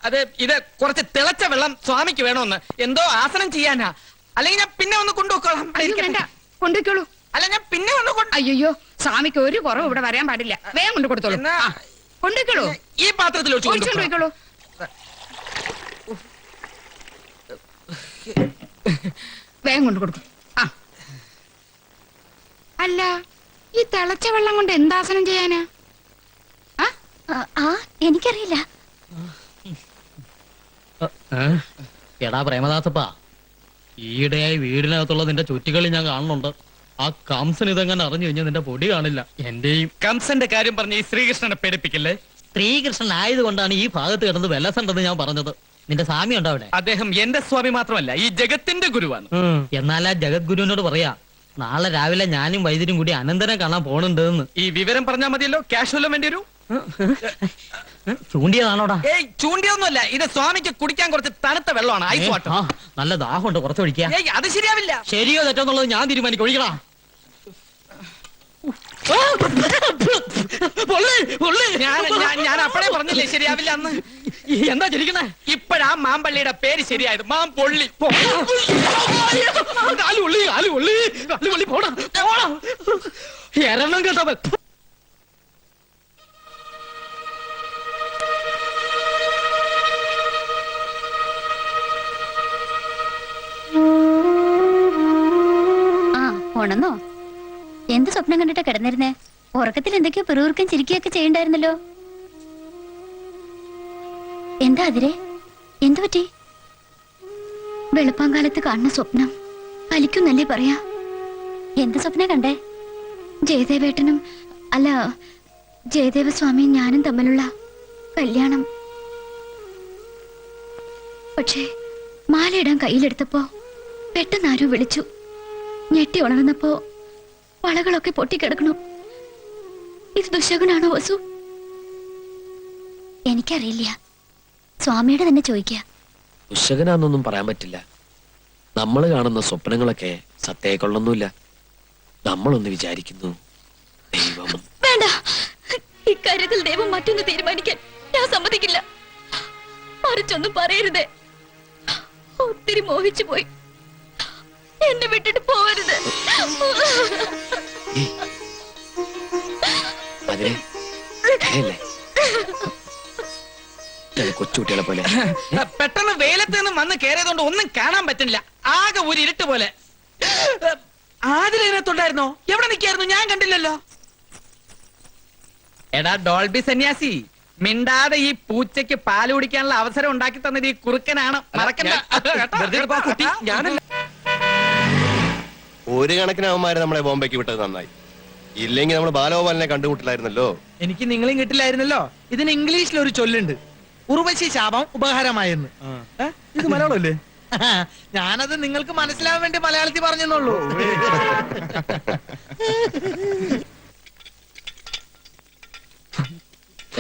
അത് ഇത് കുറച്ച് തിളച്ച വെള്ളം സ്വാമിക്ക് വേണമെന്ന്. എന്തോ ആസനം ചെയ്യാനാ. അല്ലെങ്കിൽ ഞാൻ പിന്നെ ഒന്ന് കൊണ്ടുപോക്കോളാം. കൊണ്ടുപോയിക്കോളൂ. അല്ല, ഞാൻ പിന്നെ ഒന്ന് അയ്യോ, സ്വാമിക്ക് ഒരു കുറവ് ഇവിടെ വരാൻ പാടില്ല. വേഗം കൊണ്ടു കൊടുത്തോളൂ. കൊണ്ടുപോയിക്കോളൂ. ഈ പാത്രത്തിൽ കൊണ്ടുപോയിക്കോളൂ. വേഗം കൊണ്ടു കൊടുക്കും. അല്ല, ഈ തിളച്ച വെള്ളം കൊണ്ട് എന്താസനം ചെയ്യാനാ? എനിക്കറിയില്ല. എടാ പ്രേമദാസപ്പാ, ഈയിടെയായി വീടിനകത്തുള്ള നിന്റെ ചുറ്റുകളി ഞാൻ കാണുന്നുണ്ട്. ആ കംസൻ ഇതെങ്ങനെ അറിഞ്ഞു കഴിഞ്ഞാൽ നിന്റെ പൊടി കാണില്ല. എന്റെയും കംസന്റെ കാര്യം പറഞ്ഞ് ഈ ശ്രീകൃഷ്ണനെ പേടിപ്പിക്കില്ലേ? ശ്രീകൃഷ്ണൻ ആയതുകൊണ്ടാണ് ഈ ഭാഗത്ത് കിടന്ന് വെല്ലസുണ്ടെന്ന് ഞാൻ പറഞ്ഞത്. നിന്റെ സ്വാമി ഉണ്ടോ അവിടെ? അദ്ദേഹം എന്റെ സ്വാമി മാത്രമല്ല, ഈ ജഗത്തിന്റെ ഗുരുവാണ്. എന്നാൽ ആ ജഗദ്ഗുരുവിനോട് പറയാ, നാളെ രാവിലെ ഞാനും വൈദ്യരും കൂടി അനന്തനെ കാണാൻ പോണുണ്ടെന്ന്. ഈ വിവരം പറഞ്ഞാൽ മതിയല്ലോ. ക്യാഷ് വല്ലതും വേണ്ടി വരൂ? ചൂണ്ടിയതാണോടാ? ഏയ്, ചൂണ്ടിയൊന്നുമല്ല. ഇത് സ്വാമിക്ക് കുടിക്കാൻ കുറച്ച് തണുത്ത വെള്ളമാണ്. Ice water. നല്ല ദാഹമുണ്ട്, കുറച്ച് ഒഴിക്കാം. അത് ശരിയാവില്ല. ശരിയോ തെറ്റോന്നുള്ളത് ഞാൻ തീരുമാനിക്കും. ഒഴിക്കടാ. ഞാൻ അപ്പഴേ പറഞ്ഞില്ലേ ശരിയാവില്ല എന്ന്. എന്താ ചിരിക്കണേ? ഇപ്പഴാ മാമ്പള്ളിയുടെ പേര് ശരിയായത്. മാം പൊള്ളി. എരണം കേട്ടവൻ. ഉണന്നോ? എന്ത് സ്വപ്നം കണ്ടിട്ടാ കിടന്നിരുന്നേ? ഉറക്കത്തിൽ എന്തൊക്കെയോ പെറുകുറുക്കം ചിരിക്കുകയൊക്കെ ചെയ്യണ്ടായിരുന്നല്ലോ. എന്താ അതിരെ? എന്തു പറ്റി? വെളുപ്പാങ്കാലത്ത് കാണുന്ന സ്വപ്നം ഫലിക്കുന്നല്ലേ പറയാ? എന്ത് സ്വപ്നം കണ്ടേ? ജയദേവേട്ടനും അല്ല ജയദേവസ്വാമിയും ഞാനും തമ്മിലുള്ള കല്യാണം. പക്ഷേ മാലയിടാൻ കയ്യിലെടുത്തപ്പോ പെട്ടെന്ന് ആരോ വിളിച്ചു. ഞെട്ടി ഉണർന്നപ്പോ വളകളൊക്കെ പൊട്ടിക്കിടക്കണു. ഇത് ദുശകുനാണോ വസു? എനിക്കറിയില്ല. സ്വാമിയുടെ തന്നെ ചോദിക്ക. ദുശകനാന്നൊന്നും പറയാൻ പറ്റില്ല. നമ്മൾ കാണുന്ന സ്വപ്നങ്ങളൊക്കെ സത്യക്കൊള്ളൊന്നുമില്ല. നമ്മളൊന്ന് വിചാരിക്കുന്നു, ദൈവം. വേണ്ട, ഇക്കാര്യത്തിൽ ദൈവം മറ്റൊന്ന് തീരുമാനിക്കാൻ ഞാൻ സമ്മതിക്കില്ല. മറിച്ചൊന്നും പറയരുതേ. ഒത്തിരി മോഹിച്ചു പോയി. എന്നെ വിട്ടിട്ട് പോവരുത്. കൊച്ചുകുട്ടികളെ പോലെ പെട്ടെന്ന് വെയിലത്ത് നിന്നും വന്ന് കയറിയതുകൊണ്ട് ഒന്നും കാണാൻ പറ്റുന്നില്ല. ആകെ ഒരു ഇരുട്ട് പോലെ. ആദിലതിനകത്തുണ്ടായിരുന്നോ? എവിടെ നിൽക്കായിരുന്നു? ഞാൻ കണ്ടില്ലല്ലോ. എടാ ഡോൾബി സന്യാസി, മിണ്ടാതെ ഈ പൂച്ചയ്ക്ക് പാല് കുടിക്കാനുള്ള അവസരം ഉണ്ടാക്കി തന്നത് ഈ കുറുക്കനാണ്. മറക്കണ്ട. ഒരു കണക്കിന് അവന്മാര് നമ്മളെ ബോംബെക്ക് വിട്ടത് നന്നായി. ഇല്ലെങ്കിൽ നമ്മൾ ബാലഗോപാലിനെ കണ്ടുമുട്ടില്ലായിരുന്നല്ലോ. എനിക്ക് നിങ്ങളെയും കിട്ടില്ലായിരുന്നല്ലോ. ഇതിന് ഇംഗ്ലീഷിൽ ഒരു ചൊല്ലുണ്ട്, ഉർവശി ശാപം ഉപകാരമായെന്ന്. ഇത് മലയാളമല്ലേ? ഞാനത് നിങ്ങൾക്ക് മനസ്സിലാവാൻ വേണ്ടി മലയാളത്തിൽ പറഞ്ഞെന്നുള്ളൂ.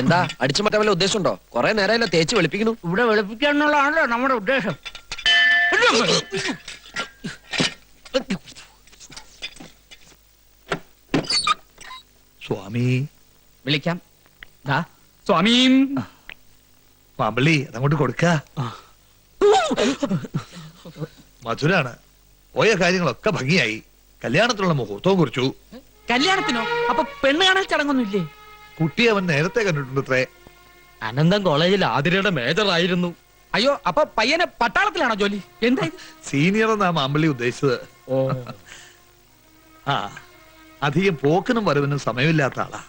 എന്താ അടിച്ചു മാറ്റാൻ വല്ല ഉദ്ദേശമുണ്ടോ? കുറെ നേരമല്ലോ തേച്ച് വെളുപ്പിക്കുന്നു. ഇവിടെ വെളുപ്പിക്കാന്നുള്ളതാണല്ലോ നമ്മുടെ ഉദ്ദേശം. സ്വാമി വിളിക്കാം. സ്വാമി മാമ്പള്ളി അതങ്ങോട്ട് കൊടുക്ക. മധുരാണ്. പോയ കാര്യങ്ങളൊക്കെ ഭംഗിയായി. കല്യാണത്തിനുള്ള മുഹൂർത്തവും കുറിച്ചു. കല്യാണത്തിനോ? അപ്പൊ പെണ്ണ് കാണാൻ ചടങ്ങൊന്നുമില്ലേ? കുട്ടിയെ അവൻ നേരത്തെ കണ്ടിട്ടുണ്ടത്രേ. അനന്തം കോളേജിൽ ആതിരയുടെ മേജർ ആയിരുന്നു. അയ്യോ, അപ്പൊ പയ്യനെ പട്ടാളത്തിലാണോ ജോലി? എന്താ സീനിയർ എന്നാ മാമ്പള്ളി ഉദ്ദേശിച്ചത്. ആ, അധികം പോക്കിനും വരവിനും സമയമില്ലാത്ത ആളാ.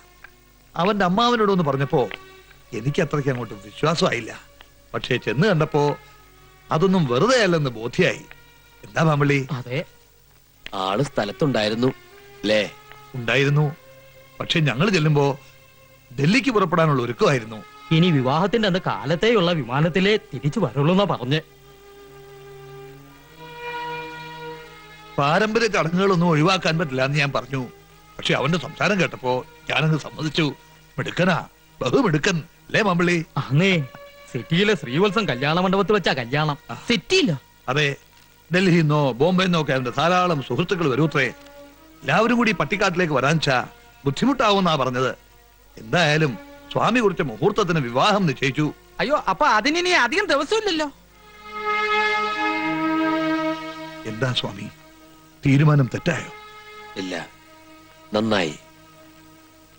അവന്റെ അമ്മാവനോടൊന്ന് പറഞ്ഞപ്പോ എനിക്ക് അത്രയ്ക്ക് അങ്ങോട്ട് വിശ്വാസമായില്ല. പക്ഷേ ചെന്ന് കണ്ടപ്പോ അതൊന്നും വെറുതെ അല്ലെന്ന് ബോധ്യായി. എന്താ മാമ്പള്ളി? അതെ, ആള് സ്ഥലത്തുണ്ടായിരുന്നു അല്ലേ? ഉണ്ടായിരുന്നു. പക്ഷെ ഞങ്ങൾ ചെല്ലുമ്പോ ഡൽഹിക്ക് പുറപ്പെടാനുള്ള ഒരുക്കമായിരുന്നു. ഇനി വിവാഹത്തിന്റെ അന്ന് കാലത്തെയുള്ള വിമാനത്തിലെ തിരിച്ചു വരുള്ളൂന്നാ പറഞ്ഞ്. പാരമ്പര്യ ചടങ്ങുകളൊന്നും ഒഴിവാക്കാൻ പറ്റില്ല എന്ന് ഞാൻ പറഞ്ഞു. പക്ഷെ അവന്റെ സംസാരം കേട്ടപ്പോ ഞാനങ്ങ് സമ്മതിച്ചു. മിടുക്കനാ, ബഹുമിടുക്കൻ അല്ലേ മാമ്പള്ളി? അന്നേ സിറ്റിയിലെ ശ്രീവത്സം കല്യാണ മണ്ഡപത്തിൽ വെച്ചാ കല്യാണം. സിറ്റിയിലോ? അതെ, ഡൽഹിന്നോ ബോംബെന്നോ ഒക്കെ അവന്റെ ധാരാളം സുഹൃത്തുക്കൾ വരൂത്രേ. എല്ലാവരും കൂടി പട്ടിക്കാട്ടിലേക്ക് വരാൻച്ചാ ബുദ്ധിമുട്ടാവുന്നാ പറഞ്ഞത്. എന്തായാലും സ്വാമി കുറിച്ച മുഹൂർത്തത്തിന് വിവാഹം നിശ്ചയിച്ചു. അയ്യോ അപ്പൊ അതിനി അധികം ദിവസമില്ലല്ലോ. എന്താ സ്വാമി, തീരുമാനം തെറ്റായോ? ഇല്ല, നന്നായി.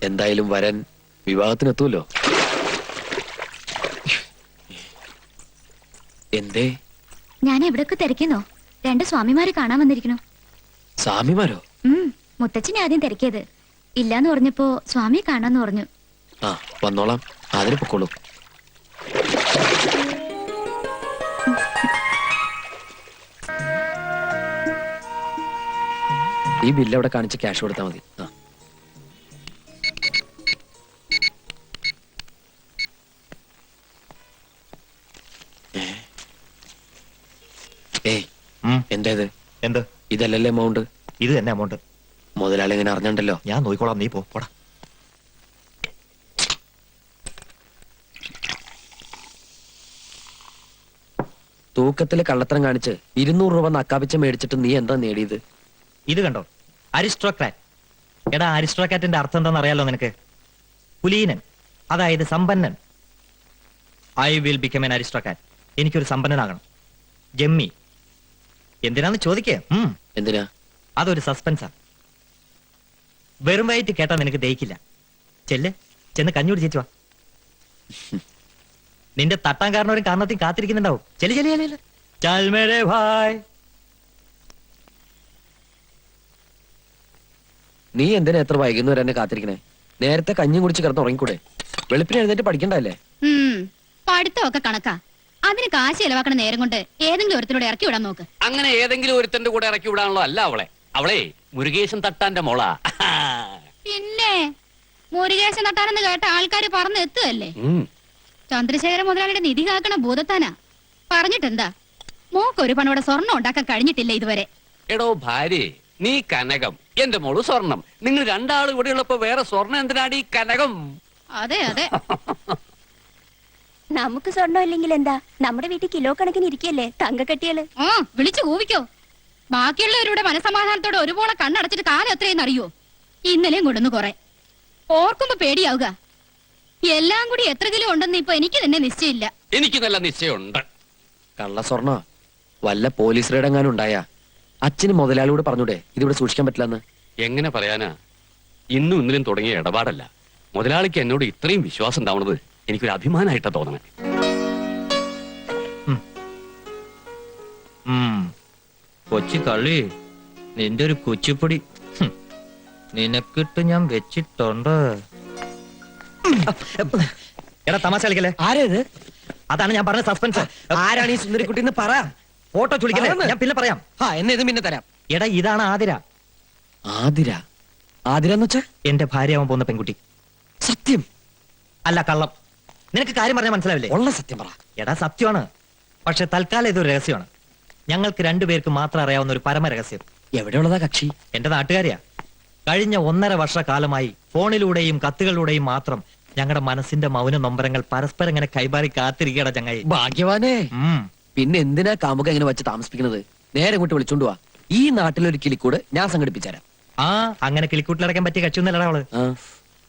എന്തായാലും വരൻ വിവാഹത്തിനെത്തൂല്ലോ. എന്തേ? ഞാൻ എവിടൊക്കെ തിരക്കുന്നോ, 2 സ്വാമിമാരെ കാണാൻ വന്നിരിക്കണു. സ്വാമിമാരോ? മുത്തച്ഛനെ ആദ്യം തിരക്കിയത്, ഇല്ലാന്ന് പറഞ്ഞപ്പോ സ്വാമിയെ കാണാന്ന് പറഞ്ഞു. ആ, വന്നോളാം. അതിന് പൊക്കോളൂ. ഈ ബില്ല് അവിടെ കാണിച്ച് ക്യാഷ് കൊടുത്താൽ മതി. ആ, ഏയ്, എന്താ ഇത്? എന്ത്? ഇതല്ലല്ലേ എമൗണ്ട്? ഇത് തന്നെ അമൗണ്ട്. മുതലാളി എങ്ങനെ അറിഞ്ഞണ്ടല്ലോ? ഞാൻ നോക്കിക്കോളാം, നീ പോടാ. തൂക്കത്തില് കള്ളത്തരം കാണിച്ച് 200 രൂപ നക്കാപ്പിച്ച മേടിച്ചിട്ട് നീ എന്താ നേടിയത്? ഇത് കണ്ടോ, അരിസ്ട്രോക്രാറ്റ്. എടാ, അരിസ്ട്രോക്രാറ്റിന്റെ അർത്ഥം എന്താണെന്ന് അറിയാലോ നിനക്ക്? കുലീനൻ, അതായത് സമ്പന്നൻ. I will become an aristocrat. എനിക്കൊരു സമ്പന്നനാകണം. ജമ്മി. എന്തിനാന്ന് ചോദിക്കേ? എന്തിനാ? അതൊരു സസ്പെൻസാ. വെറും വയറ്റ് കേട്ടാ നിനക്ക് ദഹിക്കില്ല. ചെന്ന് കഞ്ഞി കുടിച്ചേച്ചു വാ. നിന്റെ തട്ടാൻ കാരണവരും കാരണത്തിൽ കാത്തിരിക്കുന്നുണ്ടാവും. ചൽ മേരെ ഭായ്. നീ എന്തിനാ എത്ര വൈകുന്നവരെ എന്നെ കാത്തിരിക്കണേ? നേരത്തെ കഞ്ഞി കുടിച്ച് കിടന്ന് ഉറങ്ങിക്കൂടെ? വെളുപ്പിന് എഴുന്നേറ്റ് പഠിക്കണ്ടല്ലേ? പഠിത്തമൊക്കെ കണക്കാ. അതിന് കാശ് ചെലവാക്കണ നേരം കൊണ്ട് ഏതെങ്കിലും ഒരുത്തിനോട് ഇറക്കി വിടാൻ നോക്ക്. അങ്ങനെ ഏതെങ്കിലും ഒരുത്തന്റെ കൂടെ ഇറക്കി വിടാനുള്ള അല്ല അവളെ മുരുകേശൻ തട്ടാന്റെ മോളാ. പിന്നെ മുരുകേശൻ നട്ടാനെന്ന് കേട്ട ആൾക്കാര് പറഞ്ഞു എത്തുകയല്ലേ. ചന്ദ്രശേഖര മുതലാളിയുടെ നിധി കാക്കണ ഭൂതത്താനാ. പറഞ്ഞിട്ടെന്താ, മോക്കൊരു പണോടെ സ്വർണ്ണം ഉണ്ടാക്കാൻ കഴിഞ്ഞിട്ടില്ല ഇതുവരെ. എടോ ഭാര്യ, നീ കനകം, എന്റെ മോള് സ്വർണം. നിങ്ങൾ രണ്ടാളും ഇവിടെ ഉള്ളപ്പോ വേറെ സ്വർണം എന്തിനാടി കനകം? അതെ അതെ. നമുക്ക് സ്വർണ്ണം ഇല്ലെങ്കിൽ എന്താ, നമ്മുടെ വീട്ടിൽ കിലോ കണക്കിന് ഇരിക്കല്ലേ തങ്കക്കട്ടികള്. വിളിച്ചു കൂവിക്കോ. ബാക്കിയുള്ളവരുടെ മനസമാധാനത്തോടെ ഒരുപോലെ കണ്ണടച്ചിട്ട് കാലം എത്രയെന്ന് അറിയോ? ഇന്നലെയും കൊണ്ടുവന്ന് കുറെ. ഓർക്കുമ്പോ പേടിയാവുക. എല്ലാം കൂടി എത്ര കിലോ ഉണ്ടെന്ന് ഇപ്പൊ എനിക്ക് തന്നെ നിശ്ചയില്ല. എനിക്ക് നല്ല നിശ്ചയമുണ്ട്. കള്ള സ്വർണ്ണ വല്ല പോലീസ് റെയ്ഡെങ്ങാനും ഉണ്ടായാ അച്ഛന് മുതലാളിയോട് പറഞ്ഞൂടെ ഇതിവിടെ സൂക്ഷിക്കാൻ പറ്റില്ലെന്ന്? എങ്ങനെ പറയാനാ? ഇന്നും ഇന്നലെയും തുടങ്ങിയ ഇടപാടല്ല. മുതലാളിക്ക് എന്നോട് ഇത്രയും വിശ്വാസം ഉണ്ടാവുന്നത് എനിക്കൊരു അഭിമാനമായിട്ടാ തോന്നണേ. കൊച്ചു കള്ളി, നിന്റെ ഒരു കുച്ചിപ്പൊടി നിനക്കിട്ട് ഞാൻ വെച്ചിട്ടുണ്ട്. എടാ, തമാശ കളിക്കല്ലേ? ആരേത്? അതാണ് ഞാൻ പറഞ്ഞ സസ്പെൻസ്. ആരാണ് ഈ സുന്ദരിക്കുട്ടി എന്ന് പറ. ഫോട്ടോ ചുളിക്കല്ലേ? ഞാൻ പിന്നെ പറയാം. എന്നെ ഇത് പിന്നെ തരാം. എടാ, ഇതാണ് ആതിര. ആതിര? ആതിരന്ന് വെച്ചാ എന്റെ ഭാര്യയാവാൻ പോകുന്ന പെൺകുട്ടി. സത്യം? അല്ല, കള്ളം. നിനക്ക് കാര്യം പറഞ്ഞാൽ മനസ്സിലാവില്ലേ? ഉള്ള സത്യം പറ. എടാ, സത്യമാണ്. പക്ഷെ തൽക്കാലം ഇതൊരു രഹസ്യമാണ്. ഞങ്ങൾക്ക് 2 പേർക്ക് മാത്രം അറിയാവുന്ന ഒരു പരമ രഹസ്യം. എവിടെയുള്ളതാ കക്ഷി? എന്റെ നാട്ടുകാരിയാ. കഴിഞ്ഞ 1.5 വർഷക്കാലമായി ഫോണിലൂടെയും കത്തുകളിലൂടെയും മാത്രം ഞങ്ങളുടെ മനസ്സിന്റെ മൗന നൊമ്പരങ്ങൾ പരസ്പരം ഇങ്ങനെ കൈമാറി കാത്തിരിക്കട ചങ്ങായി. ഭാഗ്യവാനേ. പിന്നെ എന്തിനാ കാമുക ഇങ്ങനെ വെച്ച് താമസിപ്പിക്കുന്നത്? നേരെ ഇങ്ങോട്ട് വിളിച്ചോണ്ട് വാ. ഈ നാട്ടിലൊരു കിളിക്കൂട് ഞാൻ സംഘടിപ്പിച്ചുതരാം. അങ്ങനെ കിളിക്കൂട്ടിലടക്കാൻ പറ്റിയ കക്ഷിയൊന്നല്ലടാ അവള്.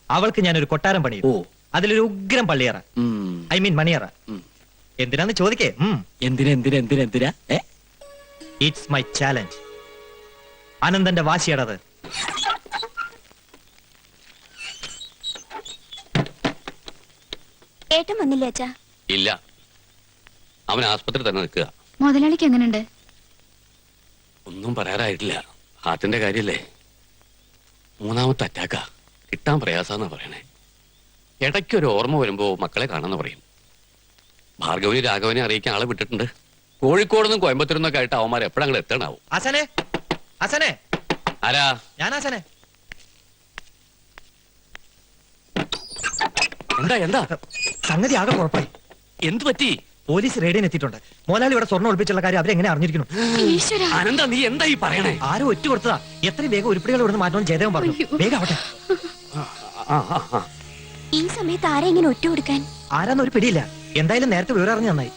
അവൾക്ക് ഞാനൊരു കൊട്ടാരം പണിയും. അതിലൊരു ഉഗ്രം പള്ളിയറ, ഐ മീൻ മണിയറ. എന്തിനാന്ന് ചോദിക്കേ? എന്തിനാ? It's my challenge. അനന്തന്റെ വാശിയടത്. ഏട്ടൻ വന്നില്ലേ അച്ഛാ? ഇല്ല, അവൻ ആസ്പത്രി തന്നെ നിൽക്കുക. മുതലാളിക്ക് എങ്ങനെയുണ്ട്? ഒന്നും പറയാറായിട്ടില്ല. ഹാർട്ടിന്റെ കാര്യല്ലേ. 3ാമത്തെ അറ്റാക്കാ. കിട്ടാൻ പ്രയാസാന്നാ പറയണേ. ഇടയ്ക്കൊരു ഓർമ്മ വരുമ്പോ മക്കളെ കാണാന്ന് പറയും. ഭാർഗവനി രാഘവനെ അറിയിക്കാൻ ആളെ വിട്ടിട്ടുണ്ട്. കോഴിക്കോട് നിന്നും കോയമ്പത്തൂർ നിന്നൊക്കെ ആയിട്ട് അവന്മാർ എപ്പോഴങ്ങനെ എത്തണാവും. അസനെ, ആരാ? ഞാൻ അസനെ. എന്താ സംഗതി ആകെ കുഴപ്പമായി. എന്ത് പറ്റി? പോലീസ് റെയ്ഡിന് എത്തിയിട്ടുണ്ട്. മോലാലി ഇവിടെ സ്വർണ്ണം ഒളിപ്പിച്ചുള്ള കാര്യം അവരെങ്ങനെ അറിഞ്ഞിരിക്കുന്നു? അനന്ത, നീ എന്താ ഈ പറയണേ? ആരും ഒറ്റ കൊടുത്തതാ. എത്രയും വേഗം ഉരുപ്പടികൾ ഇവിടുന്ന് മാറ്റണം ജയദേവൻ പറഞ്ഞു. വേഗം ആവട്ടെ. ഈ സമയത്ത് ആരെ ഇങ്ങനെ ഒറ്റ കൊടുക്കാൻ? ആരാന്ന് ഒരു പിടിയില്ല. എന്തായാലും നേരത്തെ വിവരം അറിഞ്ഞു നന്നായി.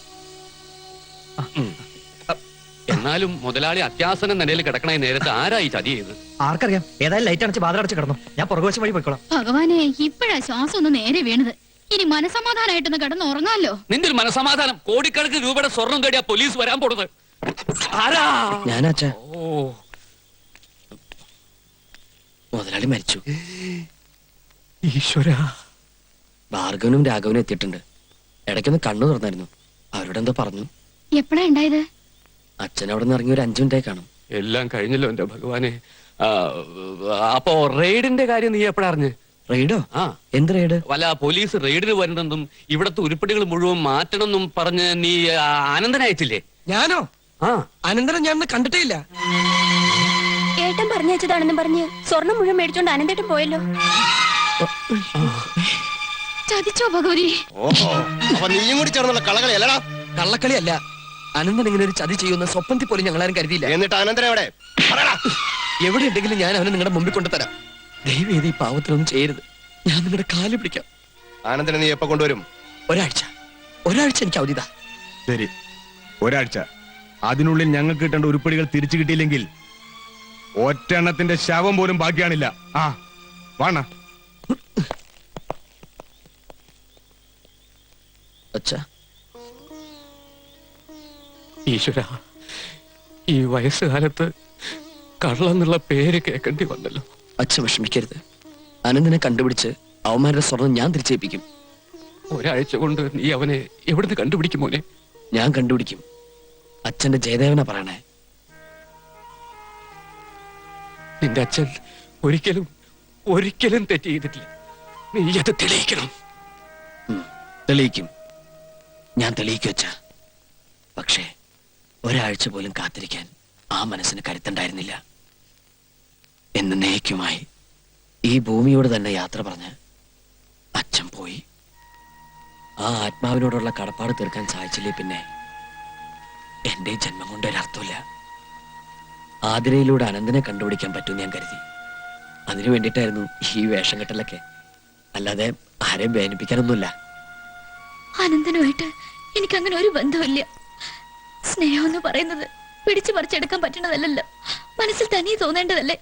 എന്നാലും മുതലാളി അത്യാസന നിലയിൽ കിടക്കണ നേരത്തെ ആരായി ചതി ചെയ്ത്? ആർക്കറിയാം. ഏതായാലും ലൈറ്റ് അടച്ച് ബാധ അടച്ച് കിടന്നു. ഞാൻ പുറകുവശം വഴി പോയിക്കോളാം. ഭഗവാനെ, ഇപ്പോഴാ ശ്വാസം ഒന്ന് നേരെ വീണത്. ഇനി മനസമാധാനായിട്ടൊന്ന് കിടന്ന് ഉറങ്ങാലോ. നിന്റെ ഒരു മനസമാധാനം, കോടിക്കണക്കിന് രൂപയുടെ സ്വർണം തേടിയാ പോലീസ് വരാൻ പോണത്. ആരാ? ഞാനാച്ചാ. ഓ, മുതലാളി മരിച്ചു. ഈശ്വര. ഭാർഗവനും രാഘവനും എത്തിയിട്ടുണ്ട്. ഇടയ്ക്കൊന്ന് കണ്ണു തുറന്നായിരുന്നു. അവരോട് എന്തോ പറഞ്ഞു. എപ്പോഴാ ഉണ്ടായത്? അച്ഛൻ അവിടെ നിന്ന് ഇറങ്ങി ഒരു 5 മിനിറ്റായി കാണും. എല്ലാം കഴിഞ്ഞല്ലോ എന്റെ ഭഗവാനെ. അപ്പോ റെയ്ഡിന്റെ കാര്യം നീ എപ്പോഴാ അറിഞ്ഞ്? റെയ്ഡോ? ആ, എന്ത് റെയ്ഡ്? വല്ല പോലീസ് റെയ്ഡിന് വരണമെന്നും ഇവിടത്തെ ഉരുപ്പടികൾ മുഴുവൻ മാറ്റണമെന്നും പറഞ്ഞ് നീ ആനന്ദനയച്ചില്ലേ? ഞാനോ? ആ, അനന്തരം ഞാൻ കണ്ടിട്ടേ ഇല്ല. ഏട്ടൻ പറഞ്ഞയച്ചതാണെന്ന് പറഞ്ഞ് സ്വർണം മുഴുവൻ മേടിച്ചോണ്ട് അനന്തേട്ടൻ പോയല്ലോ. ചതിച്ചോ ഭഗവതി? ഓഹോ, അപ്പൊ നീയും കൂടി ചേർന്നുള്ള കളകളി അല്ലടാ. കള്ളക്കളിയല്ല. അനന്തൻ ഇങ്ങനെ ഒരു ചതി ചെയ്യുന്ന സ്വപ്നത്തിൽ പോലും ഞങ്ങളാരും കരുതിയില്ല. എന്നിട്ട് അനന്തരം എവിടെ? പറയടാ. എവിടെ ഉണ്ടെങ്കിലും ഞാൻ അവനെ നിങ്ങളുടെ മുമ്പിൽ കൊണ്ടുതരാം. ദയവ് ചെയ്ത് ഈ പാവത്തിനൊന്നും ചെയ്യരുത്. ഞാൻ നിങ്ങളുടെ കാല് പിടിക്കാം. അനന്തരം നീ എപ്പോ കൊണ്ടുവരും? ഒരാഴ്ച എനിക്ക് അവധിതാ. ശരി, ഒരാഴ്ച. അതിനുള്ളിൽ ഞങ്ങൾക്ക് കിട്ടേണ്ട ഉരുപ്പടികൾ തിരിച്ചു കിട്ടിയില്ലെങ്കിൽ ഒറ്റെണ്ണത്തിന്റെ ശവം പോലും ബാക്കിയാണില്ല. ആ വാണ. അച്ഛാ, ഈശ്വര, ഈ വയസ്സുകാലത്ത് കള്ളെന്നുള്ള പേര് കേൾക്കേണ്ടി വന്നല്ലോ. അച്ഛൻ വിഷമിക്കരുത്. അനന്തനെ കണ്ടുപിടിച്ച് അവന്മാരുടെ സ്വർണം ഞാൻ തിരിച്ചേൽപ്പിക്കും. ഒരാഴ്ച കൊണ്ട് നീ അവനെ എവിടുന്ന് കണ്ടുപിടിക്കും മോനെ? ഞാൻ കണ്ടുപിടിക്കും. അച്ഛന്റെ ജയദേവനാ പറയണേ. നിന്റെ അച്ഛൻ ഒരിക്കലും തെറ്റ് ചെയ്തിട്ടില്ല. നീ അത് തെളിയിക്കണം. തെളിയിക്കും. ഞാൻ തെളിയിക്കും അച്ഛാ. പക്ഷേ ഒരാഴ്ച പോലും കാത്തിരിക്കാൻ ആ മനസ്സിന് കരുത്തുണ്ടായിരുന്നില്ല. എന്നേക്കുമായി ഈ ഭൂമിയോട് തന്നെ യാത്ര പറഞ്ഞ് അച്ഛൻ പോയി. ആ ആത്മാവിനോടുള്ള കടപ്പാട് തീർക്കാൻ സാധിച്ചില്ലേ പിന്നെ എന്റെ ജന്മം കൊണ്ട് ഒരർത്ഥമില്ല. ആതിരയിലൂടെ അനന്തനെ കണ്ടുപിടിക്കാൻ പറ്റുമെന്ന് ഞാൻ കരുതി. അതിനു വേണ്ടിയിട്ടായിരുന്നു ഈ വേഷം കെട്ടലൊക്കെ. അല്ലാതെ ആരെയും വേദനിപ്പിക്കാനൊന്നുമില്ല. അനന്തനുമായിട്ട് എനിക്ക് അങ്ങനെ ഒരു ബന്ധമില്ല. സ്നേഹം എന്ന് പറയുന്നത് പിടിച്ചു പറിച്ചെടുക്കാൻ പറ്റണതല്ലല്ലോ, മനസ്സിൽ തനിയെ തോന്നേണ്ടതല്ലേ.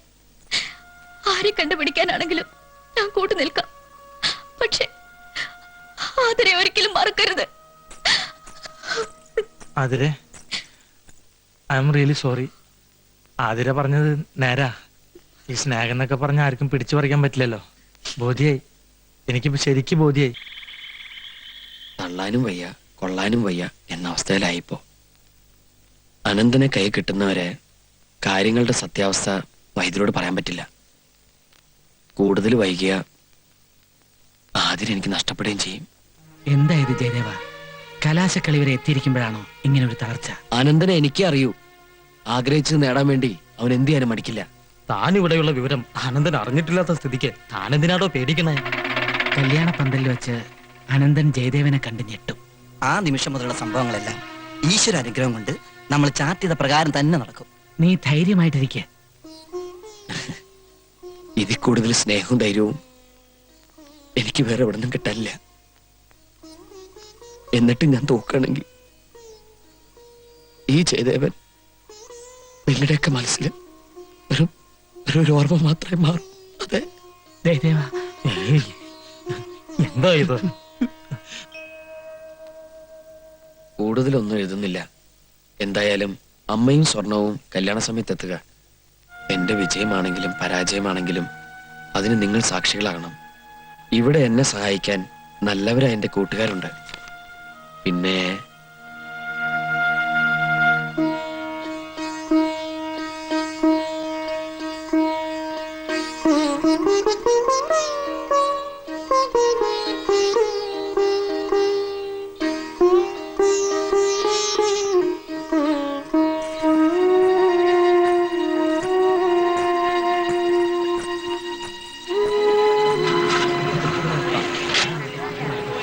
ആരെ കണ്ടുപിടിക്കാനാണെങ്കിലും ഞാൻ കൂട്ടു നിൽക്കാം. പക്ഷെ ആതിരെ ഒരിക്കലും മറക്കരുത്. ആതിരെ, I am really sorry. Athira പറഞ്ഞത് നേരാ. ഈ സ്നേഹം എന്നൊക്കെ പറഞ്ഞ ആർക്കും പിടിച്ചു പറിക്കാൻ പറ്റില്ലല്ലോ. ബോധ്യായി. എനിക്കിപ്പോ ശരിക്കും ബോധ്യായി. തള്ളാനും വയ്യ കൊള്ളാനും വയ്യ എന്ന അവസ്ഥയിലായിപ്പോ. അനന്തനെ കൈ കിട്ടുന്നവരെ കാര്യങ്ങളുടെ സത്യാവസ്ഥ വൈദ്യരോട് പറയാൻ പറ്റില്ല. കൂടുതൽ വൈകിയ ആതിര എനിക്ക് നഷ്ടപ്പെടുകയും ചെയ്യും. എന്തായത് ജയദേവ? കലാശക്കളി വരെ എത്തിയിരിക്കുമ്പോഴാണോ ഇങ്ങനെ ഒരു തളർച്ച? അനന്തനെ എനിക്കേ അറിയൂ. ആഗ്രഹിച്ചത് നേടാൻ വേണ്ടി അവൻ എന്ത് ചെയ്യാനും മടിക്കില്ല. താൻ ഇവിടെയുള്ള വിവരം അനന്തൻ അറിഞ്ഞിട്ടില്ലാത്ത സ്ഥിതിക്ക് താനെന്തിനാടോ പേടിക്കണേ? കല്യാണ പന്തലിൽ വെച്ച് അനന്തൻ ജയദേവനെ കണ്ട് ഞെട്ടും. ആ നിമിഷം മുതലുള്ള സംഭവങ്ങളെല്ലാം ഈശ്വര അനുഗ്രഹം കൊണ്ട് നമ്മൾ ചാർട്ട് ചെയ്ത പ്രകാരം തന്നെ നടക്കും. നീ ധൈര്യമായിട്ടിരിക്കെ. ഇതിൽ കൂടുതൽ സ്നേഹവും ധൈര്യവും എനിക്ക് വേറെ എവിടെ നിന്നും കിട്ടാനില്ല. എന്നിട്ട് ഞാൻ തോക്കുകയാണെങ്കിൽ ഈ ജയദേവൻ നിങ്ങളുടെയൊക്കെ മനസ്സിൽ ഒരു ഓർമ്മ മാത്രമേ മാറും. അതെ ജയദേവ, എന്താ ഇത്? കൂടുതലൊന്നും എഴുതുന്നില്ല. എന്തായാലും അമ്മയും സ്വർണവും കല്യാണ സമയത്ത് എത്തുക. എന്റെ വിജയമാണെങ്കിലും പരാജയമാണെങ്കിലും അതിന് നിങ്ങൾ സാക്ഷികളാകണം. ഇവിടെ എന്നെ സഹായിക്കാൻ നല്ലവരായ എന്റെ കൂട്ടുകാരുണ്ട്. പിന്നെ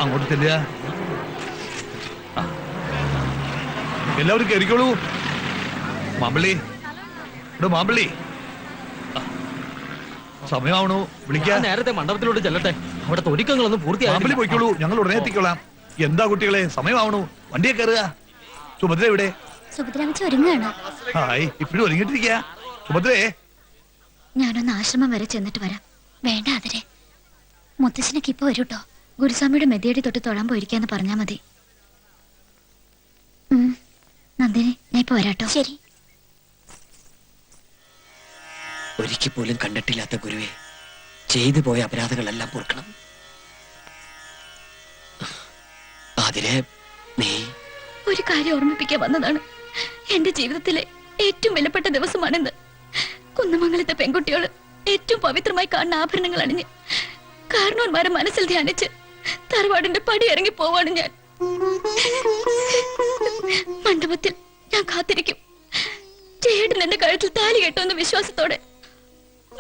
അങ്ങോട്ട് ചെല്ലുക. എല്ലാവരും കയറിക്കോളൂ. മാമ്പള്ളി, ഇവിടെ മാമ്പള്ളി, സമയമാവണു. വിളിക്കാ. നേരത്തെ മണ്ഡപത്തിലോട്ട് ചെല്ലട്ടെ. അവിടുത്തെ ഒരുക്കങ്ങളൊന്നും മാമ്പള്ളി പൂർത്തിയായി. പോയിക്കോളൂ, ഞങ്ങൾ ഉടനെ എത്തിക്കോളാം. എന്താ കുട്ടികളെ, സമയമാവണു. വണ്ടിയെ കയറുക. സുഭദ്ര ഇവിടെ? സുഭദ്രാമച്ചി ഒരുങ്ങാണ്. ഹായ്, ഇപ്പോഴും ഒരുങ്ങിട്ടിരിക്കുക. സുഭദ്രേ, ഞാനൊന്ന് ആശ്രമം വരെ ചെന്നിട്ട് വരാം. വേണ്ട അതിരെ, മുത്തശ്ശനൊക്കെ ഇപ്പൊ വരൂട്ടോ. ഗുരുസ്വാമിയുടെ മെതിയടി തൊട്ട് തൊഴാൻ പോയിരിക്കാന്ന് പറഞ്ഞാ മതി. നന്ദിനി, ഞാൻ ഇപ്പൊ വരാട്ടോ. ശരി. ഒരിക്കൽ പോലും കണ്ടിട്ടില്ലാത്ത ഗുരുവെ, ചെയ്തു പോയ അപരാധങ്ങളെല്ലാം പൊറുക്കണം. അതിരെ നീ ഒരു കാര്യം ഓർമ്മിപ്പിക്കാൻ വന്നതാണ്. എന്റെ ജീവിതത്തിലെ ഏറ്റവും വിലപ്പെട്ട ദിവസമാണെന്ന്. കുന്നമംഗലത്തെ പെൺകുട്ടിയോട് ഏറ്റവും പവിത്രമായി കാണുന്ന ആഭരണങ്ങൾ അണിഞ്ഞ് കാരണവന്മാരെ മനസ്സിൽ ധ്യാനിച്ച് തറവാടിന്റെ പടി ഇറങ്ങി പോവാണ് ഞാൻ. മണ്ഡപത്തിൽ ഞാൻ കാത്തിരിക്കും. ചേട്ടൻ എന്റെ കഴുത്തിൽ താലി കെട്ടുമെന്ന വിശ്വാസത്തോടെ.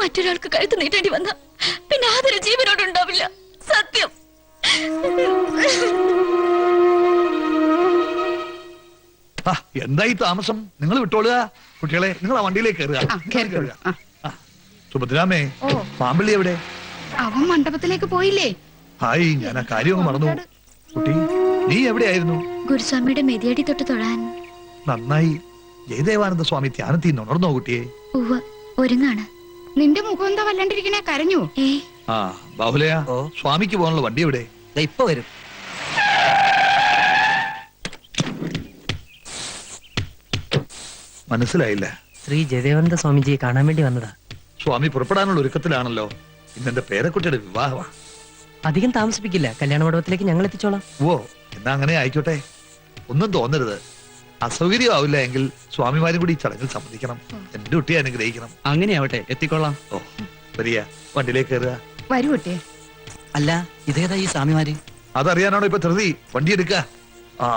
മറ്റൊരാൾക്ക് കഴുത്ത് നീട്ടേണ്ടി വന്ന പിന്നെ ആദര ജീവനോടുണ്ടാവില്ല. സത്യം. എന്തായി താമസം? നിങ്ങൾ വിട്ടോളുക. കുട്ടികളെ, നിങ്ങൾ ആ വണ്ടിയിലേക്ക് കയറുക. സുഭദ്രാമേ, പാമ്പള്ളി എവിടെ? അവൻ മണ്ഡപത്തിലേക്ക് പോയില്ലേ? ഹായ്, ഞാൻ ആ കാര്യം മറന്നു. കുട്ടി, നീ എവിടെയായിരുന്നു? ഗുരുസ്വാമിയുടെ മെതിയടി തൊട്ട് തൊഴാൻ. നന്നായി. ജയദേവാനന്ദ സ്വാമി ധ്യാനത്തിൽ നിന്ന് ഉണർന്നോ കുട്ടിയെ? ഉവ്വ്, ഒരുങ്ങാണ്. നിന്റെ മുഖം എന്താ വല്ലാണ്ടിരിക്കണേ? കരഞ്ഞു? ആ ബാഹുലയ, സ്വാമിക്ക് പോകാനുള്ള വണ്ടി എവിടെ? ഇപ്പൊ വരും. മനസ്സിലായില്ല. ശ്രീ ജയദേവാനന്ദ സ്വാമിജിയെ കാണാൻ വേണ്ടി വന്നതാ. സ്വാമി പുറപ്പെടാനുള്ള ഒരുക്കത്തിലാണല്ലോ. ഇന്നെന്റെ പേരക്കുട്ടിയുടെ വിവാഹമാ. അധികം താമസിപ്പിക്കില്ല. കല്യാണ മണ്ഡപത്തിലേക്ക് ഞങ്ങൾ എത്തിച്ചോളാം. ഓ, എന്നാ അങ്ങനെ ആയിക്കോട്ടെ. ഒന്നും തോന്നരുത്. അസൗകര്യമാവില്ല എങ്കിൽ സ്വാമിമാരും കൂടി ഈ ചടങ്ങിൽ സമ്മതിക്കണം. എന്റെ കുട്ടിയെ അനുഗ്രഹിക്കണം. അങ്ങനെയാവട്ടെ, എത്തിക്കൊള്ളാം. ഓ, വരിക, വണ്ടിയിലേക്ക് കയറുക. വരൂ കുട്ടിയെ. അല്ല, ഇതേതാ ഈ സ്വാമിമാര്? അതറിയാനാണോ ഇപ്പൊ ധൃതി? വണ്ടി എടുക്ക. ആ